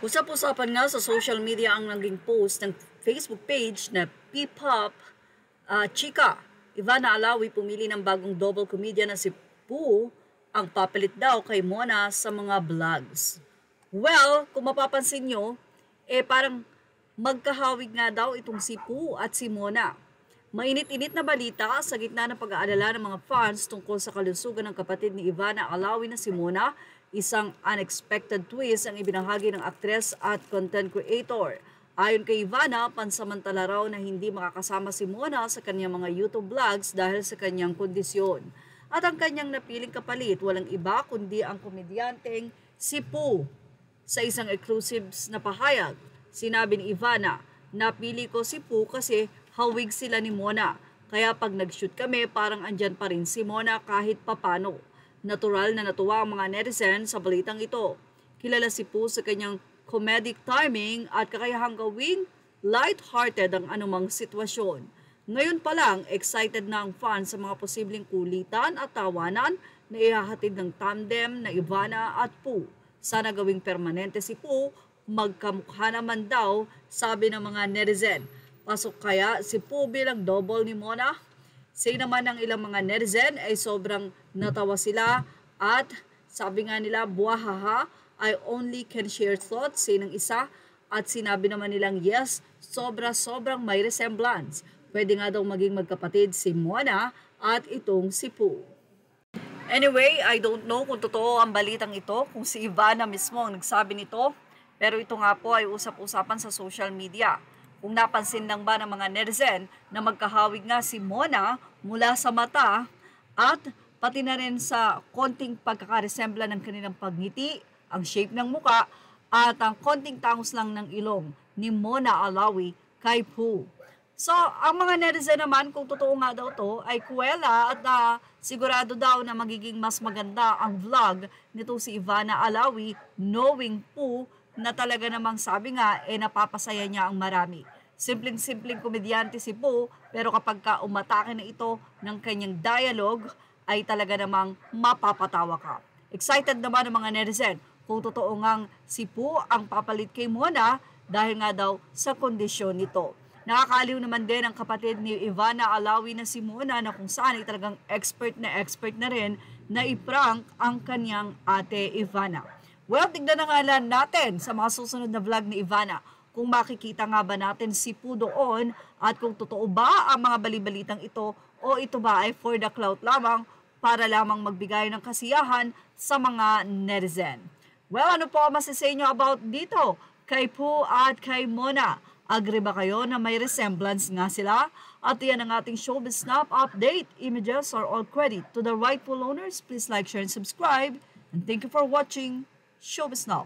Usap-usapan nga sa social media ang naging post ng Facebook page na P-Pop Chika. Ivana Alawi pumili ng bagong double comedian na si Poo ang papalit daw kay Mona sa mga vlogs. Well, kung mapapansin nyo, parang magkahawig nga daw itong si Poo at si Mona. Mainit-init na balita sa gitna ng pag-aalala ng mga fans tungkol sa kalusugan ng kapatid ni Ivana Alawi na si Mona. Isang unexpected twist ang ibinahagi ng aktres at content creator. Ayon kay Ivana, pansamantala raw na hindi makakasama si Mona sa kanyang mga YouTube vlogs dahil sa kanyang kondisyon. At ang kanyang napiling kapalit, walang iba kundi ang komedyanteng si Poo. Sa isang exclusive na pahayag, sinabi ni Ivana, napili ko si Poo kasi hawig sila ni Mona. Kaya pag nag-shoot kami, parang andyan pa rin si Mona kahit papano. Natural na natuwa ang mga netizen sa balitang ito. Kilala si Poo sa kanyang comedic timing at kakayahang gawing light-hearted ang anumang sitwasyon. Ngayon pa lang, excited na ang fans sa mga posibleng kulitan at tawanan na ihahatid ng tandem na Ivana at Poo. Sana gawing permanente si Poo, magkamukha naman daw, sabi ng mga netizen. Pasok kaya si Poo bilang double ni Mona? Say naman ng ilang mga netizen ay sobrang natawa sila at sabi nga nila, buwahaha, I only can share thoughts, say ng isa, at sinabi naman nilang yes, sobrang may resemblance. Pwede nga daw maging magkapatid si Mona at itong si Poo. Anyway, I don't know kung totoo ang balitang ito, kung si Ivana mismo ang nagsabi nito, pero ito nga po ay usap-usapan sa social media. Kung napansin lang ba ng mga netizen na magkahawig nga si Mona mula sa mata at pati na rin sa konting pagkakaresembla ng kanilang pagngiti, ang shape ng muka at ang konting tangos lang ng ilong ni Mona Alawi kay Poo. So, ang mga netizen naman, kung totoo nga daw to, ay kuwela at sigurado daw na magiging mas maganda ang vlog nito si Ivana Alawi knowing Poo na talaga namang sabi nga, napapasaya niya ang marami. Simpleng-simpleng komedyante si Poo, pero kapag umatake na ito ng kanyang dialogue, ay talaga namang mapapatawa ka. Excited naman ang mga netizen kung totoo ngang si Poo ang papalit kay Mona dahil nga daw sa kondisyon nito. Nakakaaliw naman din ang kapatid ni Ivana Alawi na si Mona na kung saan ay talagang expert na rin na i-prank ang kanyang ate Ivana. Well, tignan na nga lang natin sa mga susunod na vlog ni Ivana kung makikita nga ba natin si Poo doon at kung totoo ba ang mga balibalitang ito o ito ba ay for the clout lamang para lamang magbigay ng kasiyahan sa mga netizen. Well, ano po masasay nyo about dito kay Poo at kay Mona? Agree ba kayo na may resemblance nga sila? At yan ang ating Showbiz Snap update. Images are all credit to the rightful owners. Please like, share, and subscribe. And thank you for watching Showbiz Snap.